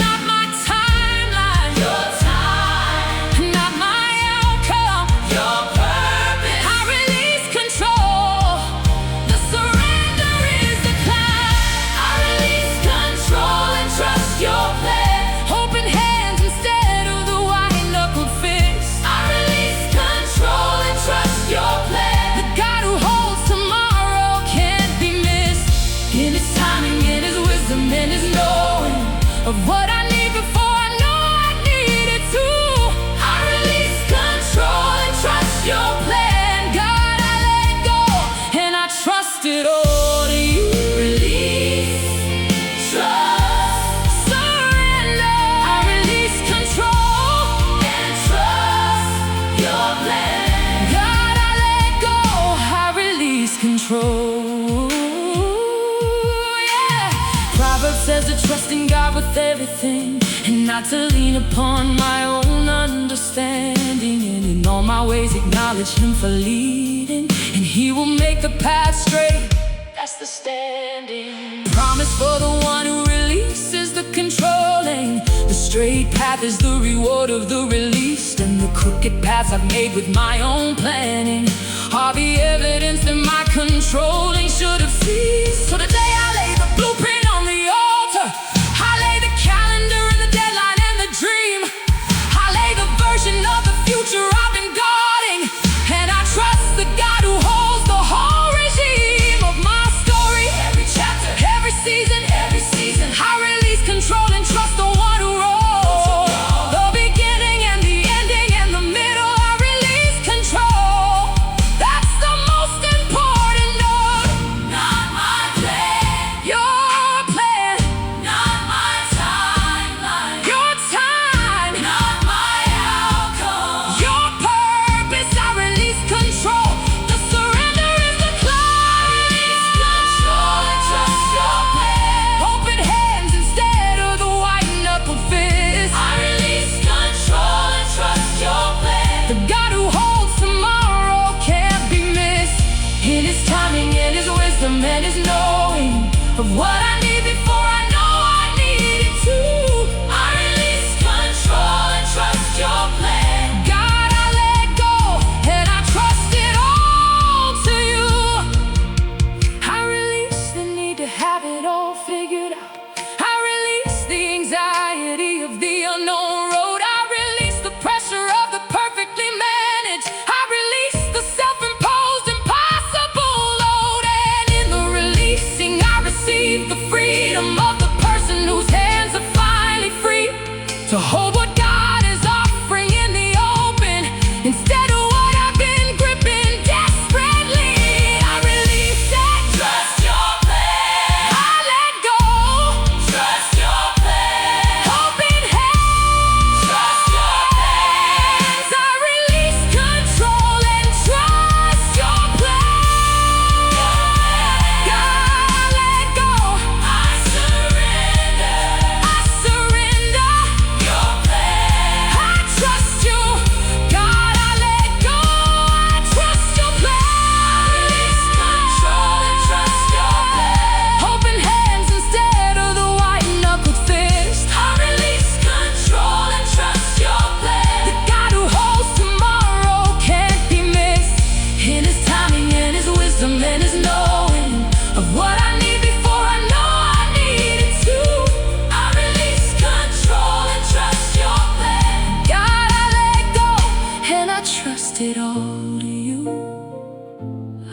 Not my timeline, your time. Not my outcome, your purpose. I release control. The surrender is the climb. I release control and trust your plan. Open hands instead of the white-knuckled fist. I release control and trust your trust in God with everything, and not to lean upon my own understanding. And in all my ways acknowledge Him for leading, and He will make the path straight. That's the standing promise for the one who releases the controlling. The straight path is the reward of the released, and the crooked paths I've made with my own planning are the evidence that my controlling should have ceased. So today I lay the blueprint on the altar. I lay the calendar and the deadline and the dream. I lay the version of the future I've been guarding, and I trust the God who holds the whole regime of my story. Every chapter, every season, I release control and trust the one who rolls. The beginning and the ending and the middle, I release control. That's the most important note. Not my plan, your plan. Not my timeline, your time. Not my outcome, your purpose. I release control. The surrender is the climb. Control and trust your plan. Open hands instead of the white-knuckled fist. I release control and trust your plan. The God who holds tomorrow can't be missed. In His timing and His wisdom and His knowing of what I need before I know I need it too. I release control and trust your plan. God, I let go and I trust it all to you. I release the need to have it all figured out. I release the anxiety of the unknown road. I release the pressure of the perfectly managed. I release the self-imposed impossible load. And in the releasing, I receive the freedom of the person whose hands are finally free to hold what God is offering in the open instead of what I've been gripping desperately. I release it. Trust your plan. I let go. Trust your plan. Open hands. Trust your plans. I release control and trust your plan. God, I let go. I surrender. I surrender. Your plan. I trust you. God, I let go. I trust your plan. Release control and trust your plan. Open hands instead of the white-knuckled fist. I release control and trust your plan. The God who holds tomorrow can't be missed. In His timing and His wisdom and His knowing of what I need before I know I need it too. I release control and trust your plan. God, I let go and I trust it all to you.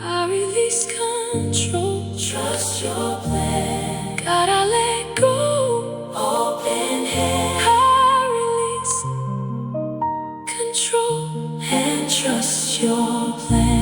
I release control, trust your plan. God, I let go. Open hand. I release control and trust your plan.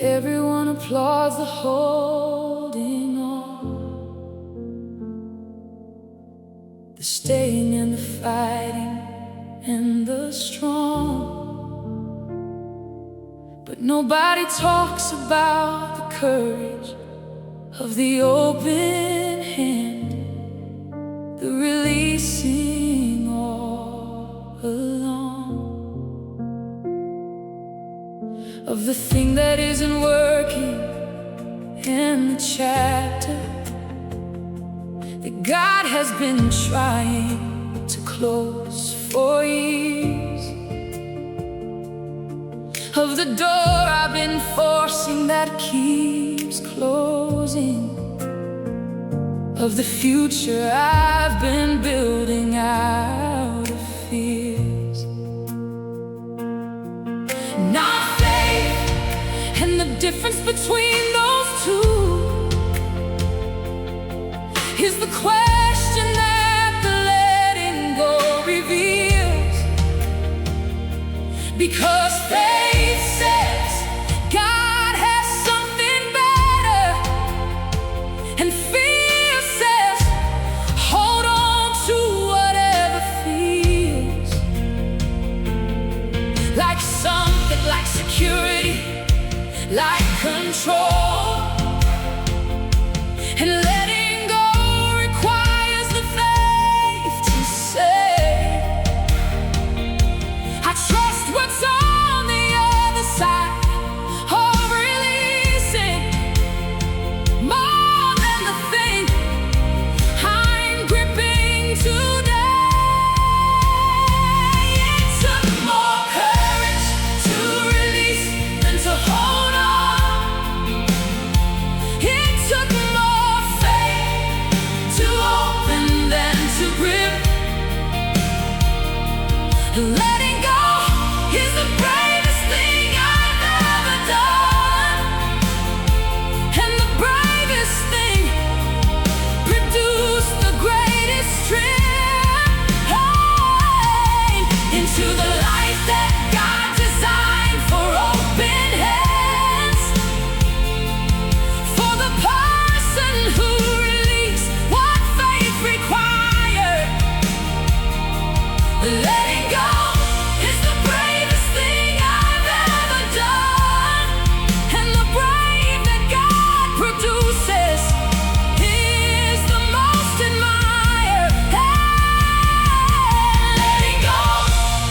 Everyone applauds the holding on, the staying and the fighting and the strong. But nobody talks about the courage of the open hand, the releasing all along, of the thing that isn't working in the chapter that God has been trying to close for years, of the door I've been forcing that keeps closing, of the future I've been building out of fears. Not faith, and the difference between those two is the question that the letting go reveals. Because faith says God has something better, and fear says hold on to whatever feels like something, like security, like control. And letting go requires the faith to say, I trust what's on the other side of releasing more than the thing I'm gripping today. It took more courage to release than to hold on. It took more faith to open than to grip. Letting go is the bravest thing I've ever done, and the bravest thing produced the greatest strength. Into the life that God designed for open hands, for the person who released what faith required. Letting go is the bravest thing I've ever done, and the brave that God produces is the most admired. Letting go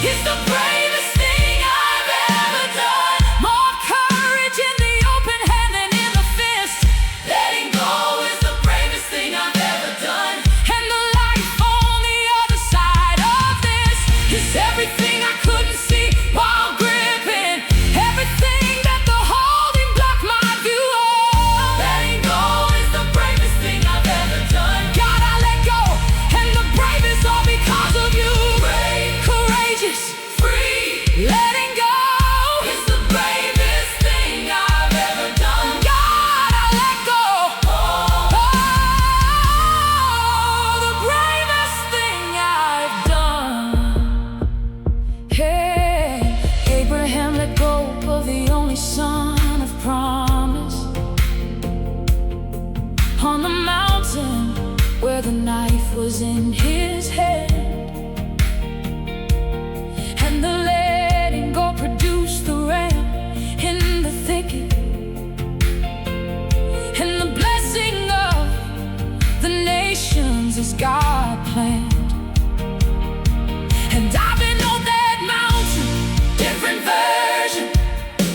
is the bravest thing I've ever done. More courage in the open hand than in the fist. Letting go is the bravest thing I've ever done, and the life on the other side of this is everything I couldn't see while gripping, everything that the holding blocked my view of. Letting go is the bravest thing I've ever done. God, I let go, and the brave is all because of you. Brave, courageous, free. Letting go is the bravest thing I've ever done. God, I let go. Oh, the bravest thing I've done. Hey, Abraham let go of the only son of promise on the mountain where the knife was in his hand, and the letting go produced the ram in the thicket, and the blessing of the nations is God planned. And I've been on that mountain, different version,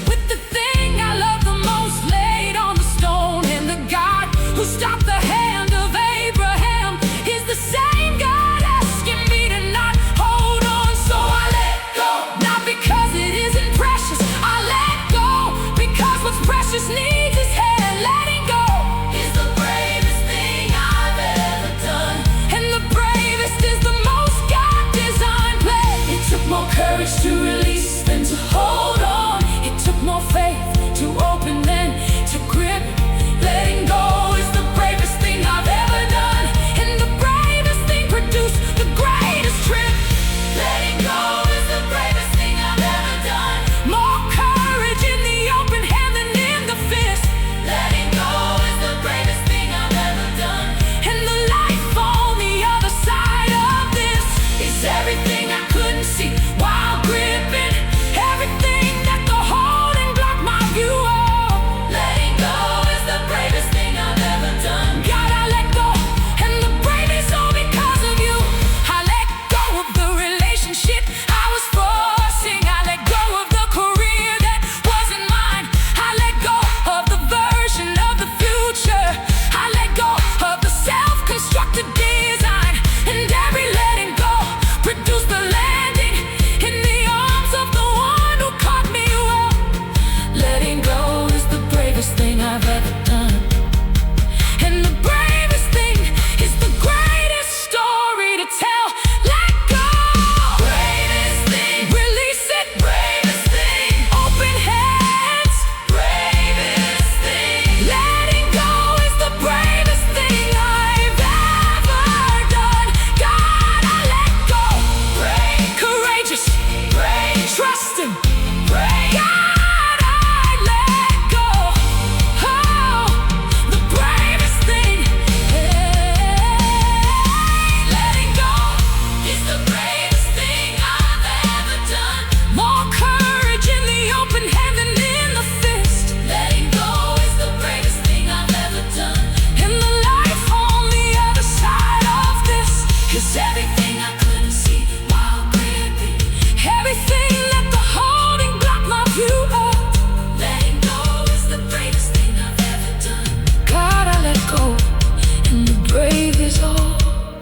with the thing I love the most laid on the stone. And the God who stopped the hand of Abraham is the same God asking me to not hold on. So I let go, not because it isn't precious. I let go because what's precious needs His hand. Letting go is the bravest thing I've ever done, and the bravest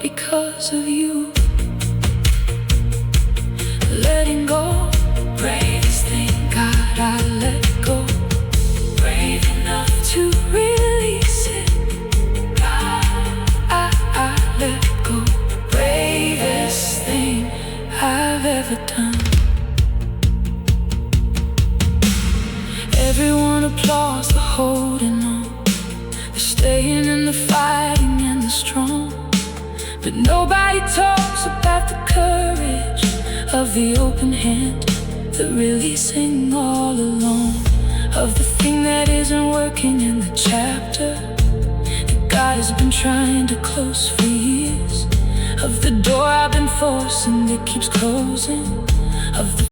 because of you. Letting go, bravest thing. God, I let go. Brave enough To release it, I let go. Bravest thing I've ever done. Everyone applauds the holding on, the staying and the fighting and the strong. But nobody talks about the courage of the open hand, the releasing all alone, of the thing that isn't working in the chapter that God has been trying to close for years, of the door I've been forcing that keeps closing, of the